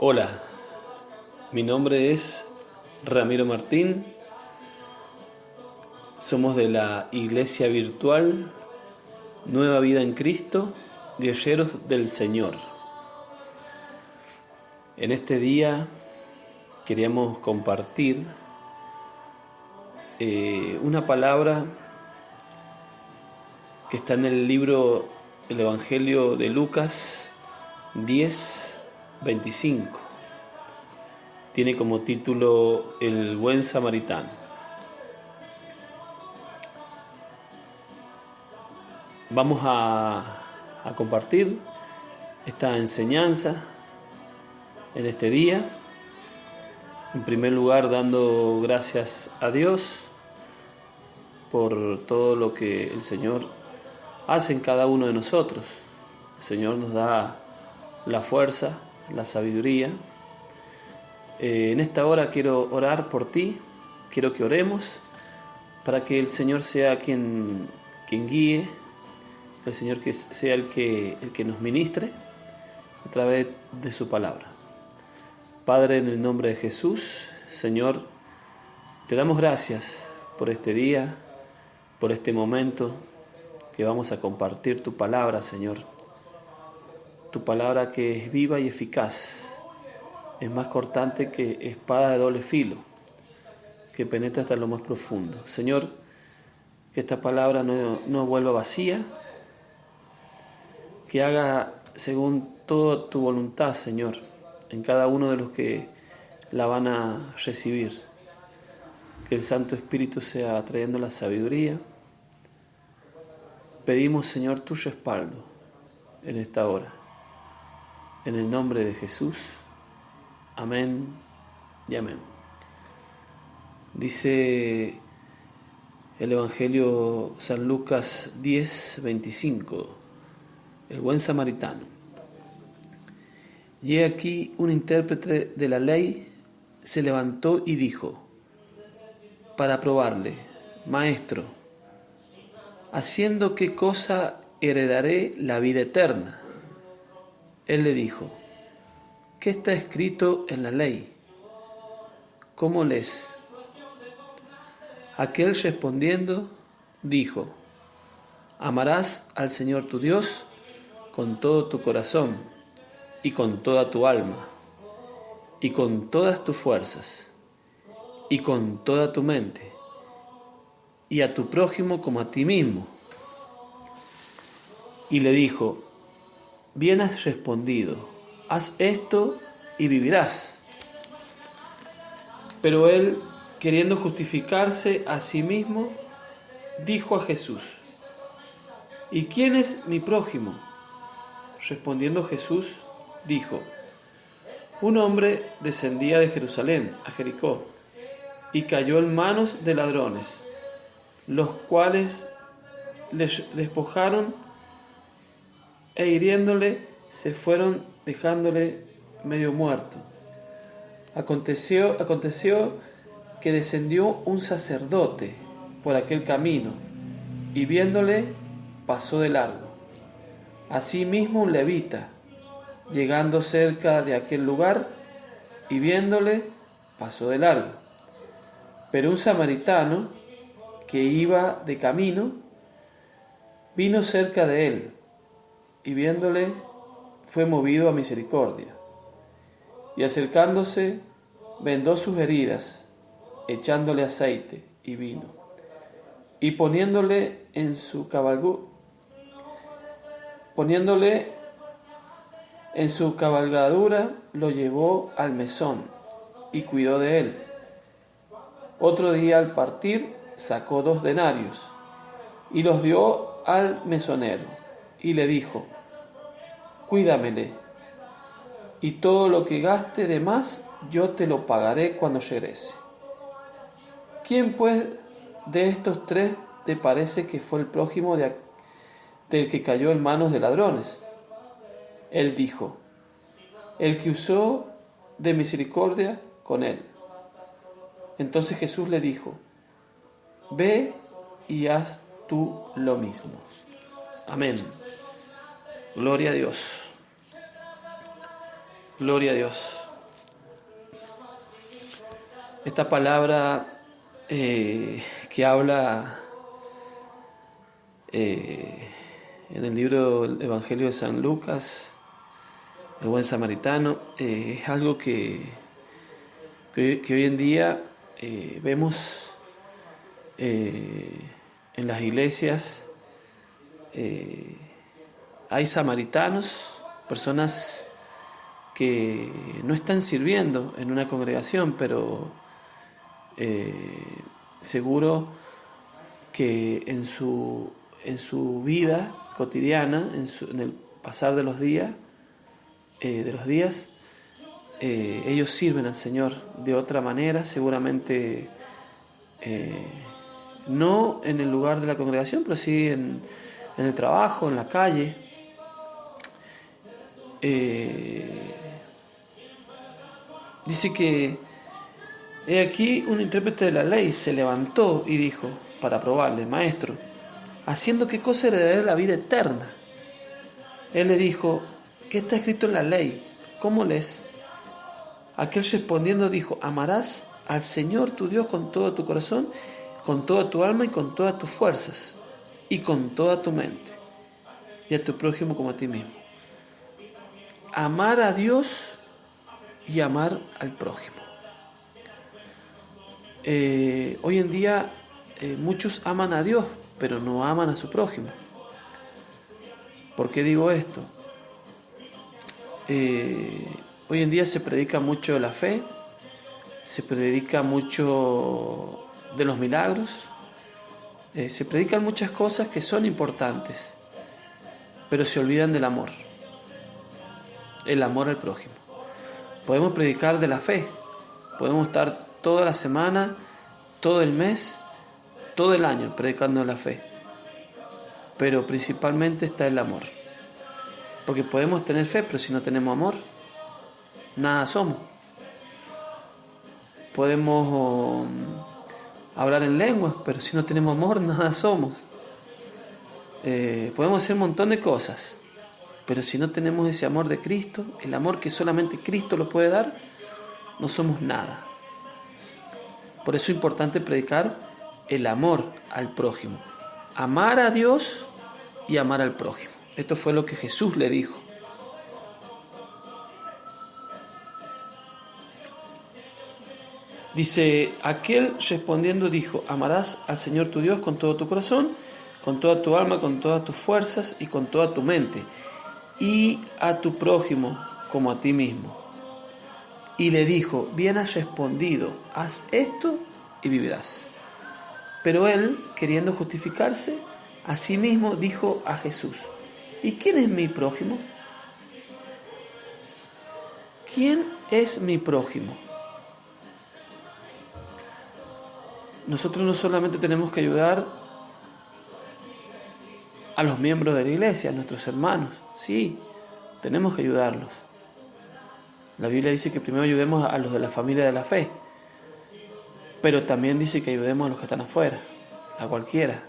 Hola, mi nombre es Ramiro Martín, somos de la Iglesia Virtual Nueva Vida en Cristo, Guerreros del Señor. En este día queríamos compartir una palabra que está en el libro del Evangelio de Lucas 10:25. Tiene como título El buen samaritano. Vamos a compartir esta enseñanza en este día. En primer lugar, dando gracias a Dios por todo lo que el Señor hace en cada uno de nosotros. El Señor nos da la fuerza, la sabiduría. En esta hora quiero orar por ti, quiero que oremos para que el Señor sea quien guíe, el Señor que sea el que nos ministre a través de su palabra. Padre, en el nombre de Jesús, Señor, te damos gracias por este día, por este momento que vamos a compartir tu palabra, Señor. Tu palabra que es viva y eficaz, es más cortante que espada de doble filo, que penetra hasta lo más profundo. Señor, que esta palabra no vuelva vacía, que haga según toda tu voluntad, Señor, en cada uno de los que la van a recibir. Que el Santo Espíritu sea trayendo la sabiduría. Pedimos, Señor, tu respaldo en esta hora. En el nombre de Jesús. Amén y amén. Dice el Evangelio San Lucas 10:25, el buen samaritano. Y he aquí un intérprete de la ley se levantó y dijo, para probarle, Maestro, ¿haciendo qué cosa heredaré la vida eterna? Él le dijo, ¿qué está escrito en la ley? ¿Cómo lees? Aquel respondiendo dijo, amarás al Señor tu Dios con todo tu corazón y con toda tu alma y con todas tus fuerzas y con toda tu mente y a tu prójimo como a ti mismo. Y le dijo, bien has respondido, haz esto y vivirás. Pero él, queriendo justificarse a sí mismo, dijo a Jesús, ¿y quién es mi prójimo? Respondiendo Jesús, dijo, un hombre descendía de Jerusalén a Jericó y cayó en manos de ladrones, los cuales le despojaron e hiriéndole se fueron dejándole medio muerto. Aconteció que descendió un sacerdote por aquel camino y viéndole pasó de largo. Asimismo un levita, llegando cerca de aquel lugar y viéndole pasó de largo. Pero un samaritano que iba de camino vino cerca de él y viéndole fue movido a misericordia. Y acercándose, vendó sus heridas, echándole aceite y vino, y poniéndole en su cabalgadura, lo llevó al mesón y cuidó de él. Otro día al partir sacó 2 denarios y los dio al mesonero y le dijo, cuídamele, y todo lo que gaste de más yo te lo pagaré cuando regrese. ¿Quién pues de estos 3 te parece que fue el prójimo del que cayó en manos de ladrones? Él dijo, el que usó de misericordia con él. Entonces Jesús le dijo, ve y haz tú lo mismo. Amén. Gloria a Dios. Gloria a Dios. Esta palabra que habla en el libro del Evangelio de San Lucas, el buen samaritano, es algo que hoy en día vemos en las iglesias. Hay samaritanos, personas que no están sirviendo en una congregación, pero seguro que en su vida cotidiana, en el pasar de los días, ellos sirven al Señor de otra manera, seguramente no en el lugar de la congregación, pero sí en el trabajo, en la calle. Dice que he aquí un intérprete de la ley se levantó y dijo, para probarle: Maestro, ¿haciendo qué cosa heredaré la vida eterna? Él le dijo: ¿qué está escrito en la ley? ¿Cómo lees? Aquel respondiendo dijo: amarás al Señor tu Dios con todo tu corazón, con toda tu alma y con todas tus fuerzas, y con toda tu mente, y a tu prójimo como a ti mismo. Amar a Dios y amar al prójimo. Hoy en día muchos aman a Dios, pero no aman a su prójimo. ¿Por qué digo esto? Hoy en día se predica mucho de la fe, se predica mucho de los milagros, se predican muchas cosas que son importantes, pero se olvidan del amor, el amor al prójimo. Podemos predicar de la fe, podemos estar toda la semana, todo el mes, todo el año predicando de la fe, pero principalmente está el amor. Porque podemos tener fe, pero si no tenemos amor, nada somos. Podemos hablar en lenguas, pero si no tenemos amor, nada somos. Podemos hacer un montón de cosas, pero si no tenemos ese amor de Cristo, el amor que solamente Cristo lo puede dar, no somos nada. Por eso es importante predicar el amor al prójimo. Amar a Dios y amar al prójimo. Esto fue lo que Jesús le dijo. Dice, aquel respondiendo dijo: amarás al Señor tu Dios con todo tu corazón, con toda tu alma, con todas tus fuerzas y con toda tu mente, y a tu prójimo como a ti mismo. Y le dijo: bien has respondido, haz esto y vivirás. Pero él, queriendo justificarse, a sí mismo dijo a Jesús: ¿y quién es mi prójimo? ¿Quién es mi prójimo? Nosotros no solamente tenemos que ayudar a los miembros de la iglesia, a nuestros hermanos, sí, tenemos que ayudarlos. La Biblia dice que primero ayudemos a los de la familia de la fe, pero también dice que ayudemos a los que están afuera, a cualquiera.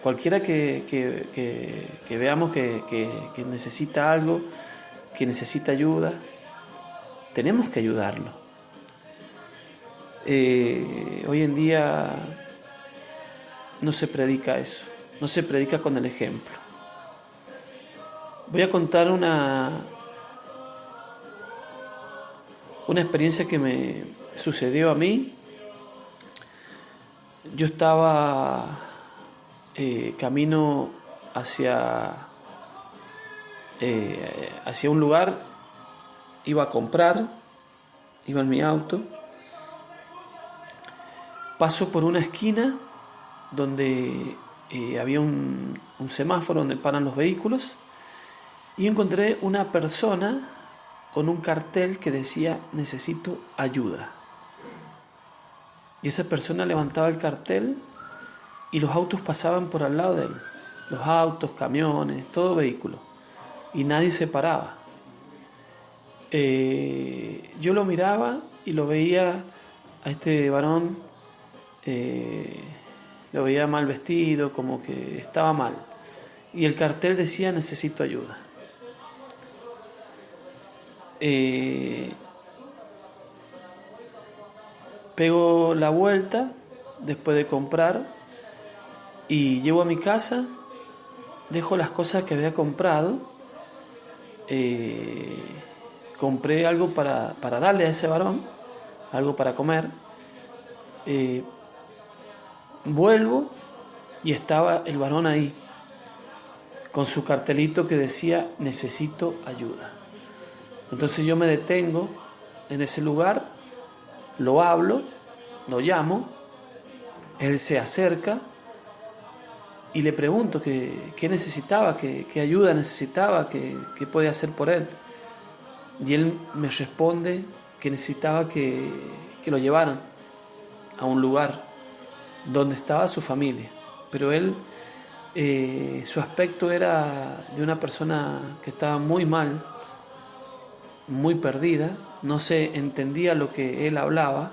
Cualquiera que veamos que necesita algo, que necesita ayuda, tenemos que ayudarlo. Hoy en día no se predica eso, no se predica con el ejemplo. Voy a contar una experiencia que me sucedió a mí. Yo estaba camino hacia un lugar, iba a comprar, iba en mi auto, paso por una esquina donde había un semáforo donde paran los vehículos y encontré una persona con un cartel que decía: necesito ayuda. Y esa persona levantaba el cartel y los autos pasaban por al lado de él. Los autos, camiones, todo vehículo. Y nadie se paraba. Yo lo miraba y lo veía a este varón, lo veía mal vestido, como que estaba mal. Y el cartel decía: necesito ayuda. Pego la vuelta después de comprar y llego a mi casa, dejo las cosas que había comprado, compré algo para darle a ese varón, algo para comer, vuelvo y estaba el varón ahí, con su cartelito que decía necesito ayuda. Entonces yo me detengo en ese lugar, lo hablo, lo llamo, él se acerca y le pregunto qué necesitaba, qué ayuda necesitaba, qué podía hacer por él. Y él me responde que necesitaba que lo llevaran a un lugar donde estaba su familia. Pero él, su aspecto era de una persona que estaba muy mal, muy perdida, no se entendía lo que él hablaba,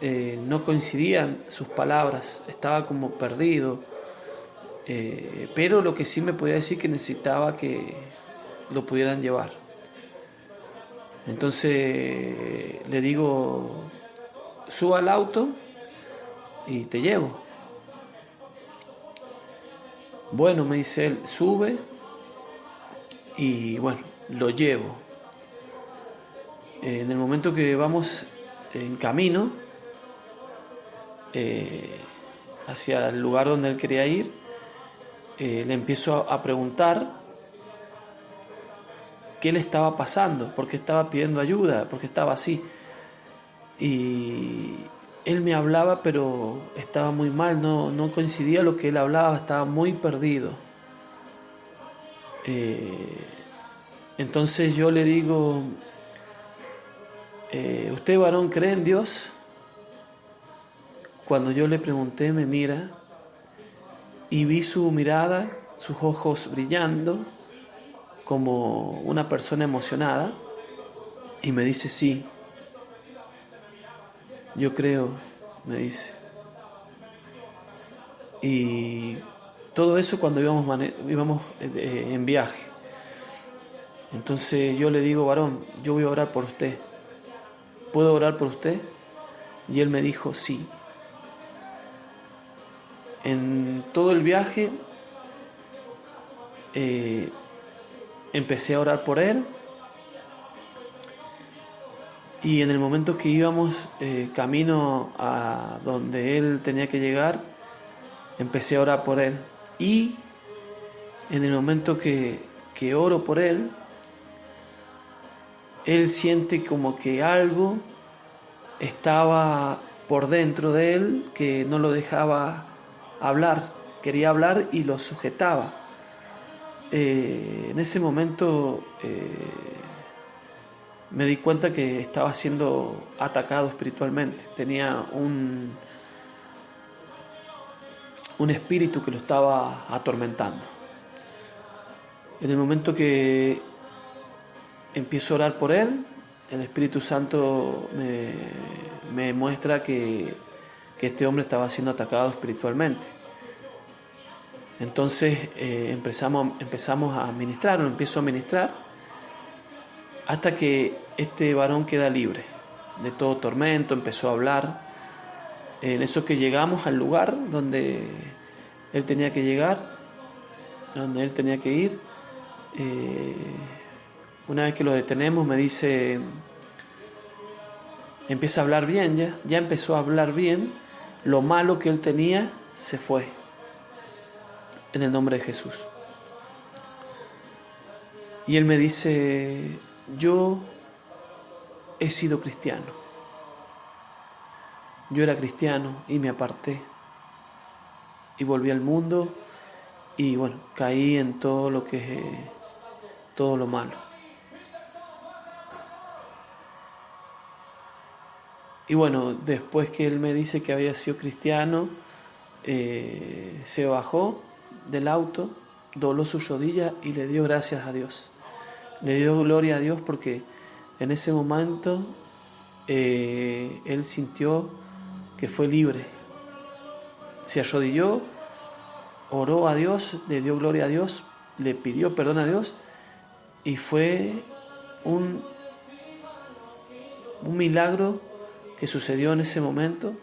no coincidían sus palabras, estaba como perdido, pero lo que sí me podía decir que necesitaba que lo pudieran llevar. Entonces le digo, suba al auto y te llevo. Bueno, me dice él, sube y bueno, lo llevo. En el momento que vamos en camino hacia el lugar donde él quería ir, le empiezo a preguntar qué le estaba pasando, por qué estaba pidiendo ayuda, por qué estaba así. Y él me hablaba, pero estaba muy mal, no coincidía lo que él hablaba, estaba muy perdido. Entonces yo le digo, ¿usted varón cree en Dios? Cuando yo le pregunté, me mira y vi su mirada, sus ojos brillando como una persona emocionada y me dice, sí, yo creo, me dice. Y todo eso cuando íbamos en viaje. Entonces yo le digo, varón, yo voy a orar por usted. ¿Puedo orar por usted? Y él me dijo, sí. En todo el viaje empecé a orar por él. Y en el momento que íbamos camino a donde él tenía que llegar, empecé a orar por él. Y en el momento que oro por él, él siente como que algo estaba por dentro de él que no lo dejaba hablar. Quería hablar y lo sujetaba. En ese momento me di cuenta que estaba siendo atacado espiritualmente. Tenía un espíritu que lo estaba atormentando. En el momento que empiezo a orar por él, el Espíritu Santo me muestra que este hombre estaba siendo atacado espiritualmente. Entonces empezamos a ministrarlo, empiezo a ministrar hasta que este varón queda libre de todo tormento, empezó a hablar. En eso que llegamos al lugar donde él tenía que llegar, donde él tenía que ir, una vez que lo detenemos me dice, empieza a hablar bien, ya empezó a hablar bien, lo malo que él tenía se fue, en el nombre de Jesús. Y él me dice, yo he sido cristiano, yo era cristiano y me aparté y volví al mundo y bueno, caí en todo lo que es todo lo malo. Y bueno, después que él me dice que había sido cristiano, se bajó del auto, dobló su rodilla y le dio gracias a Dios. Le dio gloria a Dios porque en ese momento él sintió que fue libre. Se arrodilló, oró a Dios, le dio gloria a Dios, le pidió perdón a Dios y fue un milagro que sucedió en ese momento,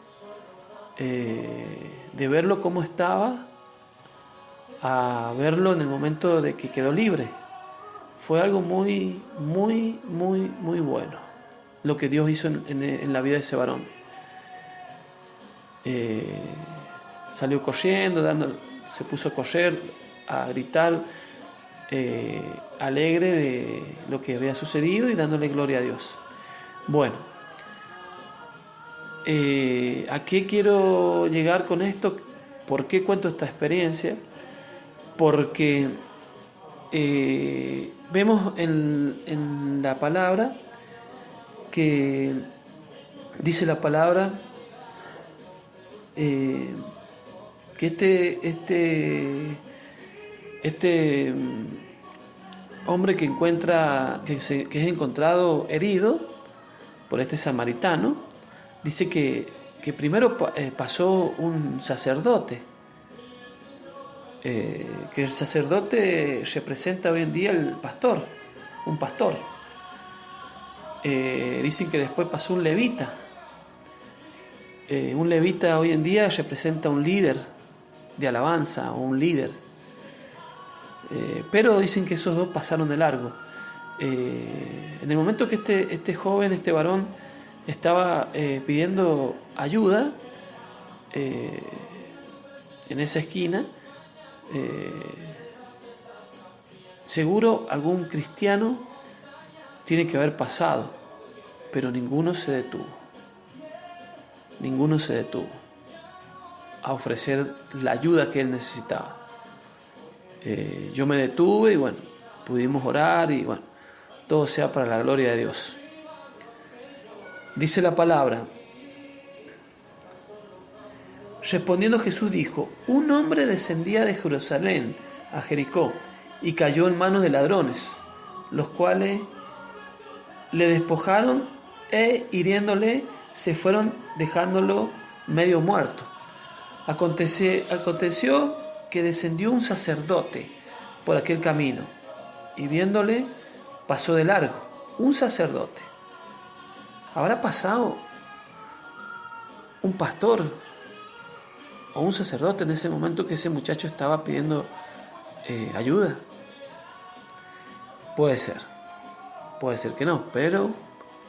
de verlo como estaba, a verlo en el momento de que quedó libre. Fue algo muy, muy, muy, muy bueno lo que Dios hizo en la vida de ese varón. Salió corriendo, se puso a correr, a gritar, alegre de lo que había sucedido y dándole gloria a Dios. Bueno, ¿a qué quiero llegar con esto? ¿Por qué cuento esta experiencia? Porque vemos en la palabra que dice la palabra que este hombre que es encontrado herido por este samaritano, dice que primero pasó un sacerdote, que el sacerdote representa hoy en día un pastor. Dicen que después pasó un levita. Un levita hoy en día representa un líder de alabanza o un líder. Pero dicen que esos dos pasaron de largo. En el momento que este joven, este varón, estaba pidiendo ayuda en esa esquina, seguro algún cristiano tiene que haber pasado, pero ninguno se detuvo a ofrecer la ayuda que él necesitaba. Yo me detuve y bueno, pudimos orar y bueno, todo sea para la gloria de Dios. Dice la palabra: respondiendo Jesús dijo: un hombre descendía de Jerusalén a Jericó y cayó en manos de ladrones, los cuales le despojaron e hiriéndole se fueron dejándolo medio muerto. Aconteció que descendió un sacerdote por aquel camino y viéndole pasó de largo. Un sacerdote. ¿Habrá pasado un pastor o un sacerdote en ese momento que ese muchacho estaba pidiendo ayuda? Puede ser que no, pero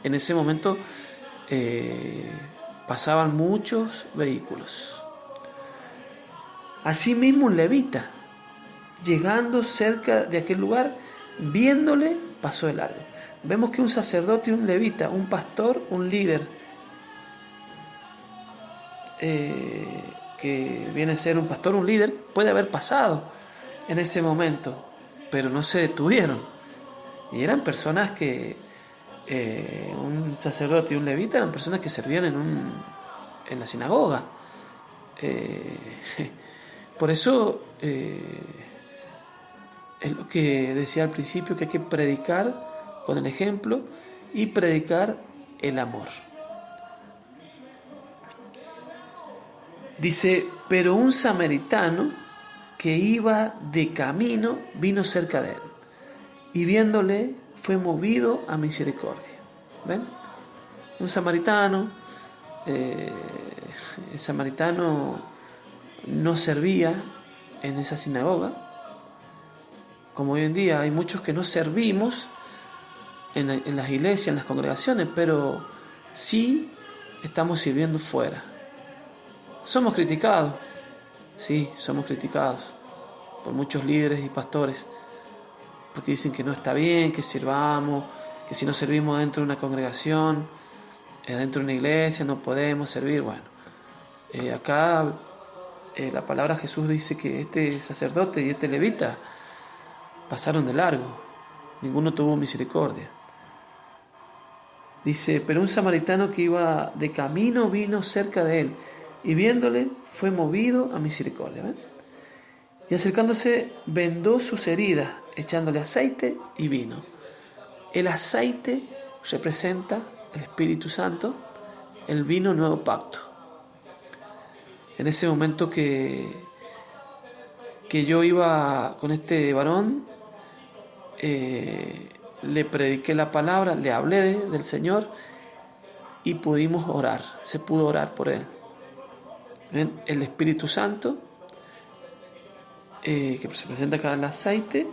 en ese momento pasaban muchos vehículos. Asimismo un levita, llegando cerca de aquel lugar, viéndole, pasó de largo. Vemos que un sacerdote y un levita, un pastor, un líder, que viene a ser un pastor, un líder, puede haber pasado en ese momento, pero no se detuvieron. Y eran personas que, un sacerdote y un levita eran personas que servían en la sinagoga. Por eso es lo que decía al principio, que hay que predicar con el ejemplo y predicar el amor. Dice: pero un samaritano que iba de camino vino cerca de él y viéndole fue movido a misericordia. ¿Ven? Un samaritano, el samaritano no servía en esa sinagoga, como hoy en día hay muchos que no servimos en las iglesias, en las congregaciones, pero sí estamos sirviendo fuera. Somos criticados, sí, somos criticados por muchos líderes y pastores, porque dicen que no está bien que sirvamos, que si no servimos dentro de una congregación, dentro de una iglesia, no podemos servir. Bueno, acá la palabra de Jesús dice que este sacerdote y este levita pasaron de largo, ninguno tuvo misericordia. Dice: pero un samaritano que iba de camino vino cerca de él y viéndole fue movido a misericordia. ¿Ven? Y acercándose vendó sus heridas, echándole aceite y vino. El aceite representa el Espíritu Santo, el vino nuevo pacto. En ese momento que yo iba con este varón, le prediqué la palabra, le hablé del Señor y pudimos orar, se pudo orar por él. ¿Ven? El Espíritu Santo, que se presenta acá el aceite,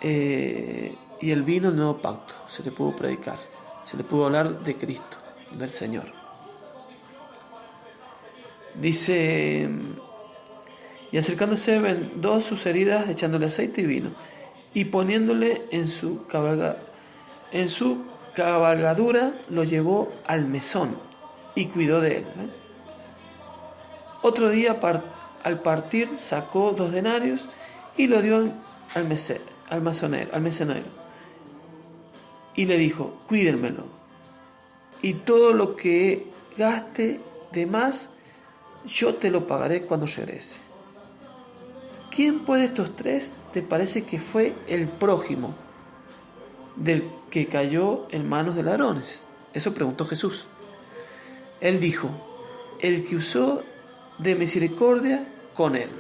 y el vino, el nuevo pacto, se le pudo predicar, se le pudo hablar de Cristo, del Señor. Dice, y acercándose vendó sus heridas, echándole aceite y vino, y poniéndole en su cabalgadura, lo llevó al mesón y cuidó de él. Otro día, al partir, sacó 2 denarios y lo dio al mesonero, y le dijo: cuídenmelo, y todo lo que gaste de más, yo te lo pagaré cuando regrese. ¿Quién pues de estos 3 te parece que fue el prójimo del que cayó en manos de ladrones? Eso preguntó Jesús. Él dijo: el que usó de misericordia con él.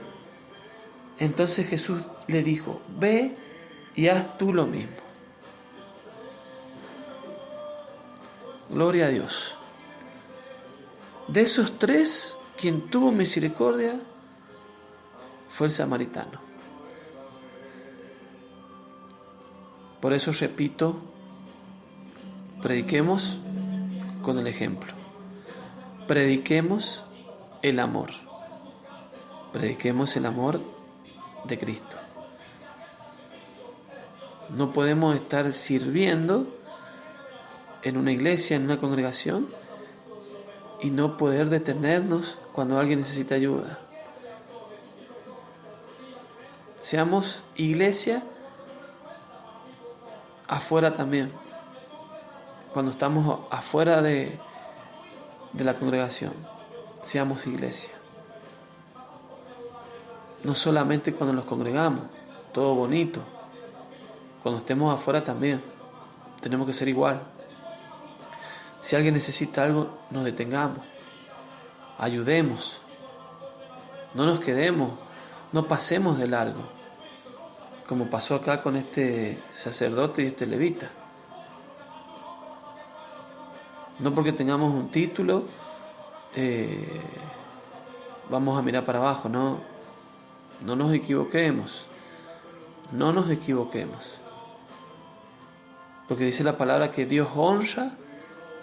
Entonces Jesús le dijo: ve y haz tú lo mismo. Gloria a Dios. De esos 3, quien tuvo misericordia fue el samaritano. Por eso repito, prediquemos con el ejemplo. Prediquemos el amor. Prediquemos el amor de Cristo. No podemos estar sirviendo en una iglesia, en una congregación, y no poder detenernos cuando alguien necesita ayuda. Seamos iglesia afuera también, cuando estamos afuera de la congregación, seamos iglesia. No solamente cuando nos congregamos, todo bonito, cuando estemos afuera también, tenemos que ser igual. Si alguien necesita algo, nos detengamos, ayudemos, no nos quedemos, no pasemos de largo, como pasó acá con este sacerdote y este levita. No porque tengamos un título, vamos a mirar para abajo, no nos equivoquemos, no nos equivoquemos. Porque dice la palabra que Dios honra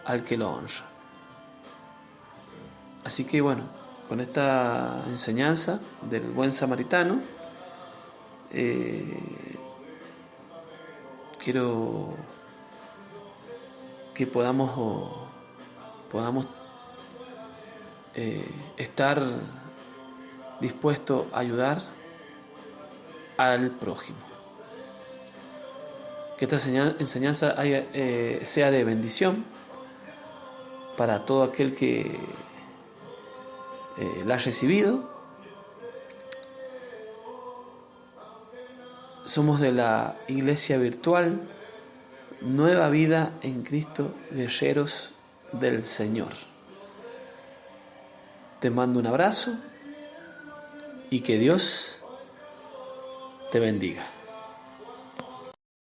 al que lo honra. Así que bueno, con esta enseñanza del buen samaritano, quiero que podamos estar dispuestos a ayudar al prójimo. Que esta enseñanza sea de bendición para todo aquel que la ha recibido. Somos de la iglesia virtual Nueva Vida en Cristo, guerreros del Señor. Te mando un abrazo y que Dios te bendiga.